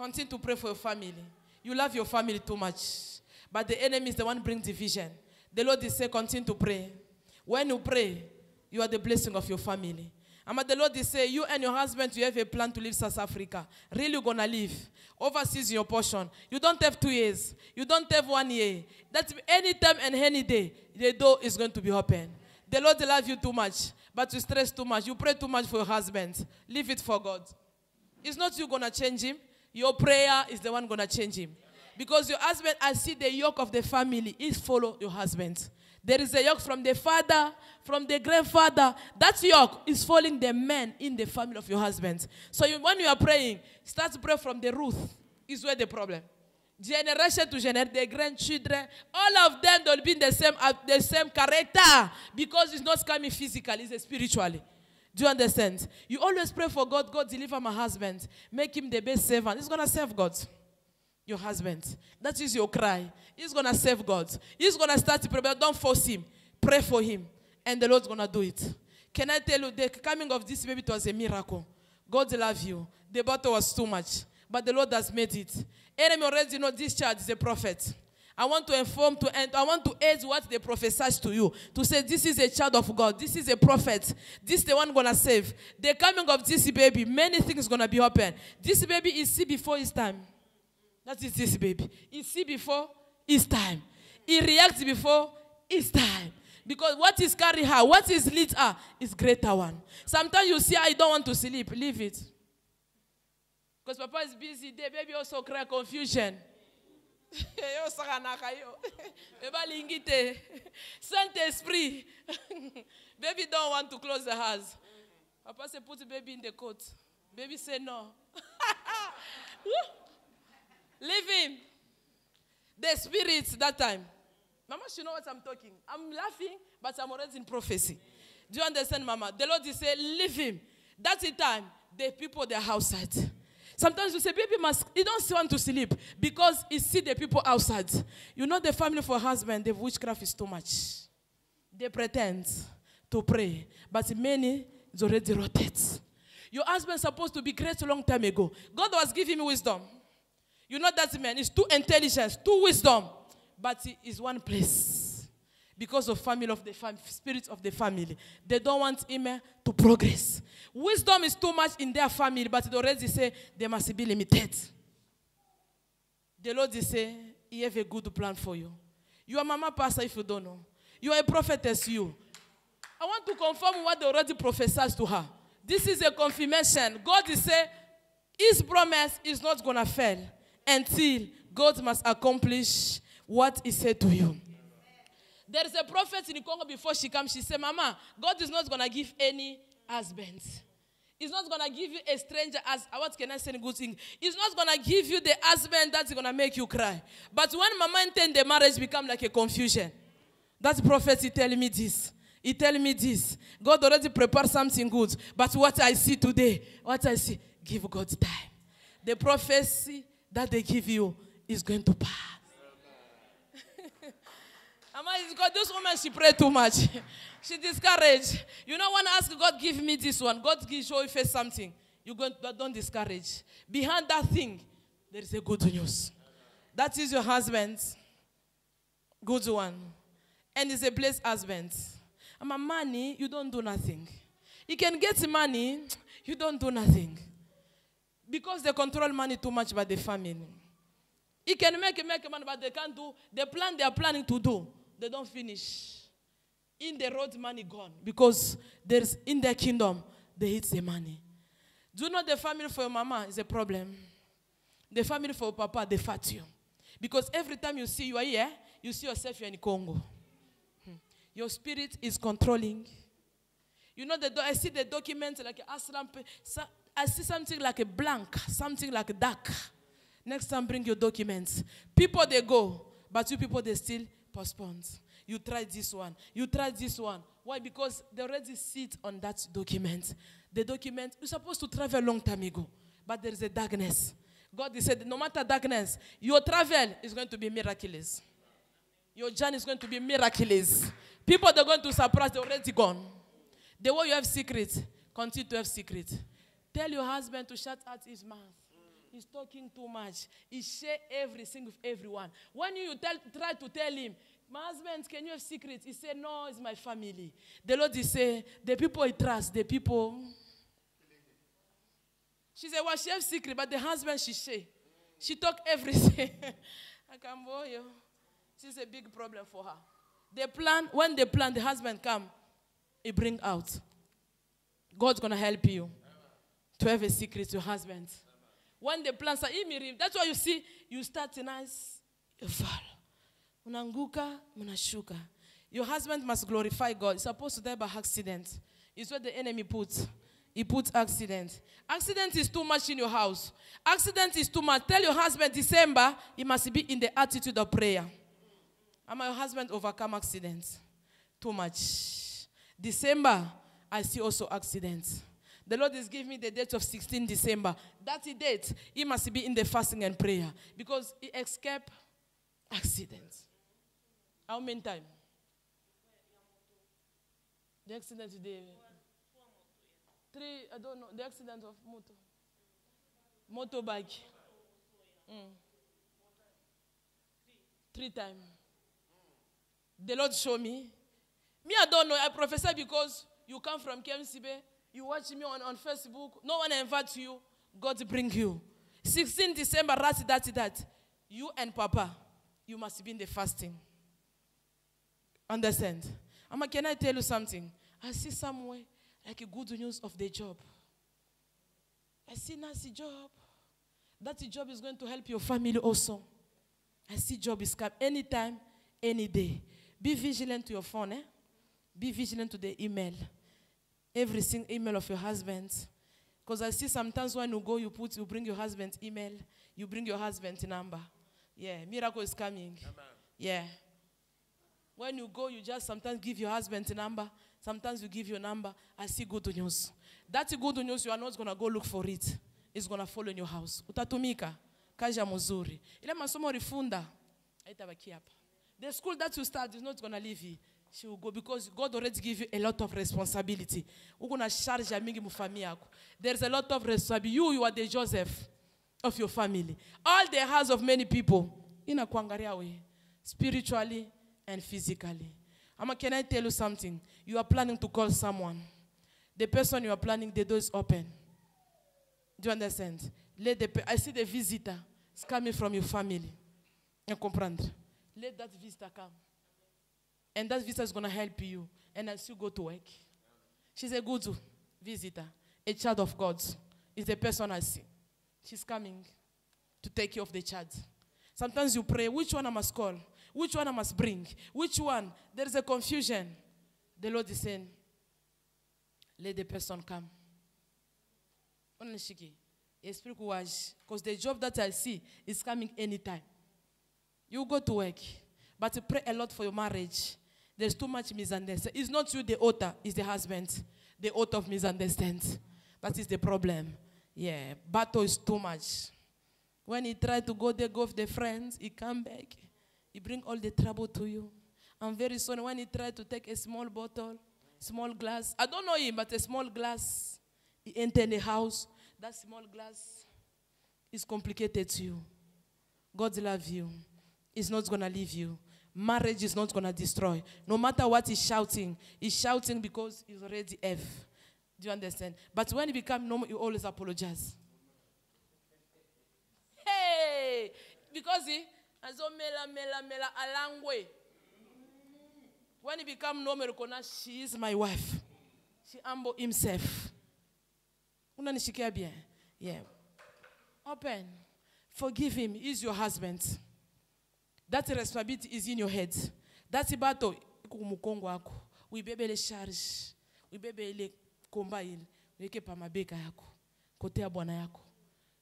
Continue to pray for your family. You love your family too much. But the enemy is the one bringing division. The Lord is saying, continue to pray. When you pray, you are the blessing of your family. And the Lord is saying, you and your husband, you have a plan to leave South Africa. Really, you're going to leave. Overseas your portion. You don't have 2 years. You don't have 1 year. That any time and any day, the door is going to be open. The Lord loves you too much, but you stress too much. You pray too much for your husband. Leave it for God. It's not you going to change him. Your prayer is the one going to change him. Because your husband, I see the yoke of the family is follow your husband. There is a yoke from the father, from the grandfather. That yoke is following the man in the family of your husband. So when you are praying, start to pray from the root. Is where the problem. Generation to generation, the grandchildren, all of them will be in the same character. Because it's not coming physically, it's spiritually. Do you understand? You always pray for God. God, deliver my husband. Make him the best servant. He's going to serve God. Your husband. That is your cry. He's going to serve God. He's going to start to pray, but don't force him. Pray for him. And the Lord's going to do it. Can I tell you, the coming of this baby, it was a miracle. God loves you. The battle was too much. But the Lord has made it. Enemy already know this child is a prophet. I want to inform and I want to add what they prophesy to you. To say this is a child of God. This is a prophet. This is the one going to save. The coming of this baby, many things going to be open. This baby is see before his time. That is this baby. He see before his time. He reacts before his time. Because what is carry her, what is lead her, is greater one. Sometimes you see, I don't want to sleep. Leave it. Because Papa is busy. The baby also cry confusion. Saint-Esprit. Baby don't want to close the house. Papa say, put the baby in the coat. Baby say no. Leave him. The spirits that time. Mama, she know what I'm talking. I'm laughing, but I'm already in prophecy. Do you understand, Mama? The Lord is saying, leave him. That's the time. The people, they're outside. Sometimes you say, baby he don't want to sleep because he see the people outside. You know the family for husband, the witchcraft is too much. They pretend to pray, but many is already rotted. Your husband is supposed to be great a long time ago. God was giving him wisdom. You know that man is too intelligent, too wisdom, but he is one place because of family of the spirit of the family. They don't want him to progress. Wisdom is too much in their family, but they already say they must be limited. The Lord is saying, He have a good plan for you. You are mama pastor if you don't know. You are a prophetess, you. I want to confirm what they already prophesied to her. This is a confirmation. God is saying, His promise is not going to fail until God must accomplish what He said to you. There is a prophet in Congo before she comes. She said, Mama, God is not going to give any husband. He's not going to give you a stranger as, what can I say in good thing? He's not going to give you the husband that's going to make you cry. But when Mama intend the marriage become like a confusion. That prophet, he tell me this. He tell me this. God already prepared something good. But what I see today, what I see, give God time. The prophecy that they give you is going to pass. Because this woman, she prayed too much. She discouraged. You know, when I ask God, give me this one, God gives you face something. You don't discourage. Behind that thing, there is a good news. That is your husband. Good one. And he's a blessed husband. And my money, you don't do nothing. You can get money, you don't do nothing. Because they control money too much by the family. He can make money, but they can't do the plan they are planning to do. They don't finish. In the road, money gone. Because there's in their kingdom, they eat the money. Do you know the family for your mama is a problem? The family for your papa, they fat you. Because every time you see you are here, you see yourself you're in Congo. Your spirit is controlling. You know, I see the document like Aslam. I see something like a blank, something like a dark. Next time, bring your documents. People, they go, but you people, they still postpone. You try this one. You try this one. Why? Because they already sit on that document. The document, you're supposed to travel a long time ago, but there is a darkness. God said, no matter darkness, your travel is going to be miraculous. Your journey is going to be miraculous. People, they're going to surprise, they're already gone. The way you have secrets, continue to have secrets. Tell your husband to shut out his mouth. He's talking too much. He share everything with everyone. When you try to tell him, my husband, can you have secrets? He said, no, it's my family. The Lord is saying, the people he trusts, the people. She said, well, she has secret, but the husband she share. She talk everything. I can boy you. This is a big problem for her. They plan, when they plan, the husband come, he bring out. God's going to help you to have a secret to your husband. When they plan, that's why you see, you start nice, you fall. Unanguka, munashuka. Your husband must glorify God. He's supposed to die by accident. It's what the enemy puts. He puts accident. Accident is too much in your house. Accident is too much. Tell your husband December, he must be in the attitude of prayer. And my husband overcome accidents. Too much. December, I see also accidents. The Lord is giving me the date of 16 December. That date, he must be in the fasting and prayer. Because he escaped accidents. How many times? The accident today. 3, I don't know. The accident of motorbike. 3 times. The Lord showed me. Me, I don't know. I prophesy because you come from KMCB. You watch me on Facebook. No one invites you. God bring you. 16 December, that. You and Papa, you must be in the fasting. Understand? Amma, can I tell you something? I see somewhere like a good news of the job. I see nice job. That job is going to help your family also. I see job is coming anytime, any day. Be vigilant to your phone. Be vigilant to the email. Every single email of your husband. Because I see sometimes when you go, you bring your husband's email. You bring your husband's number. Yeah, miracle is coming. Amen. Yeah. When you go, you just sometimes give your husband's number. Sometimes you give your number. I see good news. That's good news. You are not going to go look for it. It's going to follow in your house. Utatumika. Kaja muzuri. Ile masomo rifunda. Haitabaki hapa. The school that you start is not going to leave you. She will go because God already give you a lot of responsibility. There's a lot of responsibility. You are the Joseph of your family. All the house of many people. Spiritually and physically. Can I tell you something? You are planning to call someone. The person you are planning, the door is open. Do you understand? I see the visitor is coming from your family. You comprendre? Let that visitor come. And that visitor is going to help you. And as you go to work. She's a good visitor. A child of God. Is the person I see. She's coming to take care of the child. Sometimes you pray, which one I must call? Which one I must bring? Which one? There is a confusion. The Lord is saying, let the person come. Because the job that I see is coming anytime. You go to work. But you pray a lot for your marriage. There's too much misunderstanding. It's not you, the author. It's the husband. The author of misunderstanding. That is the problem. Yeah. Battle is too much. When he try to go there, go with the friends, he come back. He bring all the trouble to you. And very soon, when he try to take a small bottle, small glass, I don't know him, but a small glass, he enter in the house. That small glass is complicated to you. God love you. He's not going to leave you. Marriage is not going to destroy. No matter what he's shouting because he's already F. Do you understand? But when he becomes normal, you always apologize. Hey! Because he has a long way. When he becomes normal, she is my wife. She humble himself. Unanishikia bien. Yeah. Open. Forgive him. He's your husband. That responsibility is in your head. That's a battle. We bebe le charge. We bebe le komba il. We ke pa mabeka yako. Kote ya bwana yako.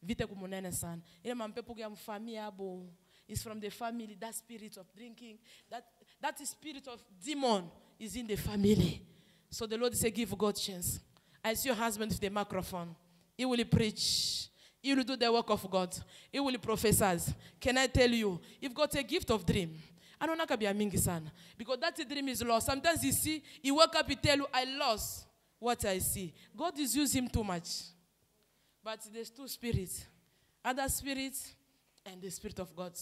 Vite kumunene sana. Ile mampepo ya mfamia abo. It's from the family. That spirit of drinking. That spirit of demon is in the family. So the Lord said, give God chance. I see your husband with the microphone. He will preach. He will do the work of God. He will prophesy. Can I tell you? You've got a gift of dream. I don't know mingi sana. Because that dream is lost. Sometimes you see, he wake up, he tell you, I lost what I see. God is using him too much. But there's two spirits. Other spirits and the Spirit of God.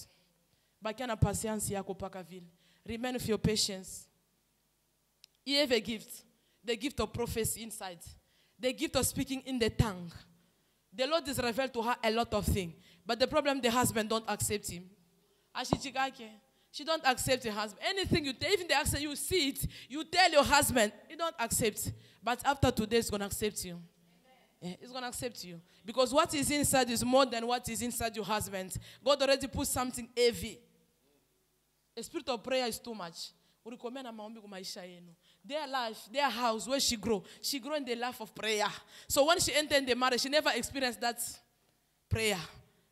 Bakiana patience yako pakaville. Remain with your patience. You have a gift. The gift of prophecy inside. The gift of speaking in the tongue. The Lord is revealed to her a lot of things. But the problem, the husband don't accept him. She don't accept her husband. Anything you tell, even the accent, you see it, you tell your husband, he don't accept. But after today, he's going to accept you. Yeah, he's going to accept you. Because what is inside is more than what is inside your husband. God already put something heavy. The spirit of prayer is too much. Their life, their house, where she grew in the life of prayer. So when she entered in the marriage, she never experienced that prayer.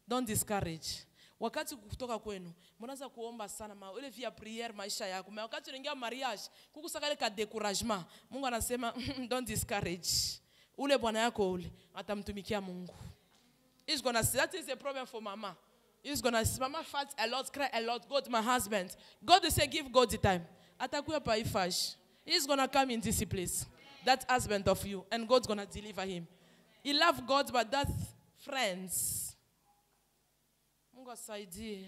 Don't discourage. Wakati kutoka kwenu, mnaanza kuomba sana ile via prayer maisha yako. Wakati unaingia marriage, kukusakale ka découragement. Mungu anasema don't discourage. Ule bwana yako ule atamtumikia Mungu. He's gonna say that is a problem for mama. He's gonna say mama fights a lot, cry a lot, go to my husband. God will say give God the time. Atakuya pa ifash. He's gonna come in this place. That husband of you, and God's gonna deliver him. He loves God, but that's friends. Mungu asaidie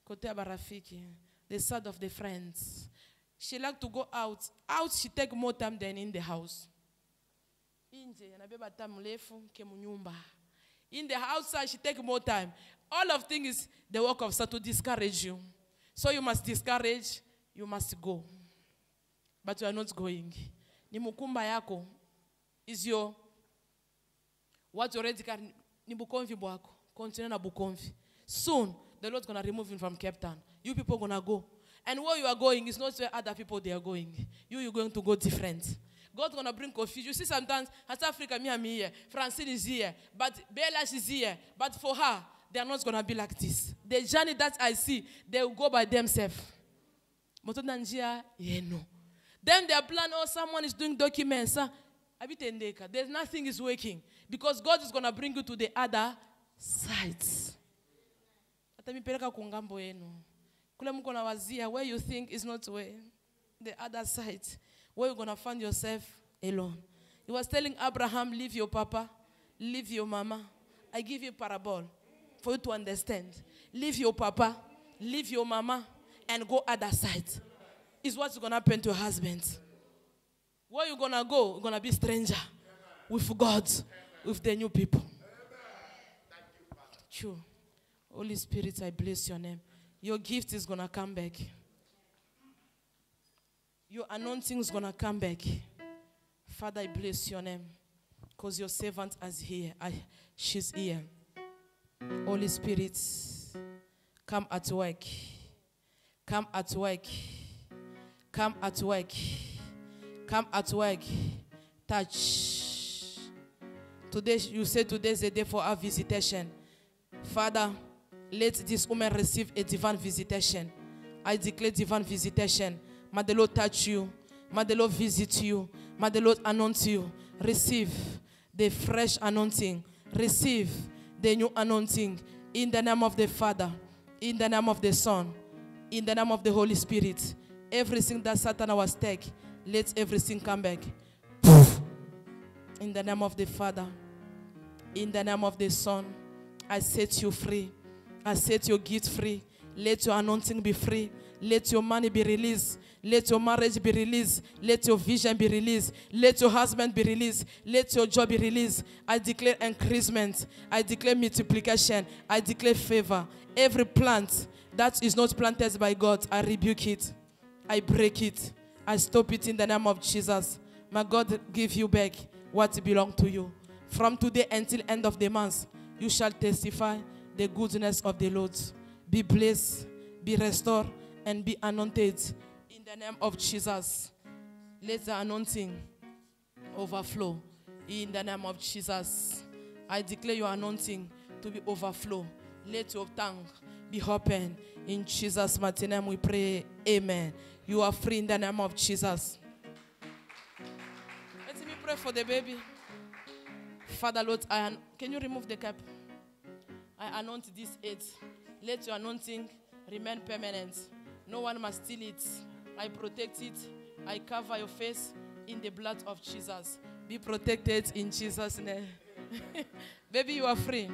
kote barafiki. The side of the friends. She like to go out. Out she take more time than in the house. Inje anabeba time mrefu ke munyumba. In the outside she take more time. All of things is the work of Satan to discourage you. So you must discourage, you must go. But you are not going. Ni mukumba yako is your what you already can ni bukonvi bwako. Continue na bukonvi. Soon the Lord's gonna remove him from Cape Town. You people gonna go. And where you are going is not where other people they are going. You're going to go different. God's gonna bring confusion. You see sometimes South Africa, me here, Francine is here, but Belash is here. But for her, they are not gonna be like this. The journey that I see, they will go by themselves. Then their plan, oh, someone is doing documents. There's nothing is working. Because God is gonna bring you to the other sides. Where you think is not where, the other side, where you're going to find yourself alone. He was telling Abraham, leave your papa, leave your mama. I give you a parable for you to understand. Leave your papa, leave your mama, and go other side. Is what's going to happen to your husband. Where you're going to go, you're going to be stranger with God, with the new people. True. Holy Spirit, I bless your name. Your gift is going to come back. Your anointing is going to come back. Father, I bless your name. Because your servant is here. She's here. Holy Spirit, come at work. Come at work. Come at work. Come at work. Touch. Today, you said today is a day for our visitation. Father, let this woman receive a divine visitation. I declare divine visitation. May the Lord touch you. May the Lord visit you. May the Lord anoint you. Receive the fresh anointing. Receive the new anointing. In the name of the Father. In the name of the Son. In the name of the Holy Spirit. Everything that Satan was taken, let everything come back. In the name of the Father. In the name of the Son. I set you free. I set your gift free. Let your anointing be free. Let your money be released. Let your marriage be released. Let your vision be released. Let your husband be released. Let your job be released. I declare increasement. I declare multiplication. I declare favor. Every plant that is not planted by God, I rebuke it. I break it. I stop it in the name of Jesus. May God give you back what belongs to you. From today until end of the month, you shall testify the goodness of the Lord. Be blessed, be restored, and be anointed in the name of Jesus. Let the anointing overflow in the name of Jesus. I declare your anointing to be overflow. Let your tongue be open. In Jesus' mighty name we pray. Amen. You are free in the name of Jesus. Let me pray for the baby. Father, Lord, can you remove the cap? I anoint this head. Let your anointing remain permanent. No one must steal it. I protect it. I cover your face in the blood of Jesus. Be protected in Jesus' name. Baby, you are free.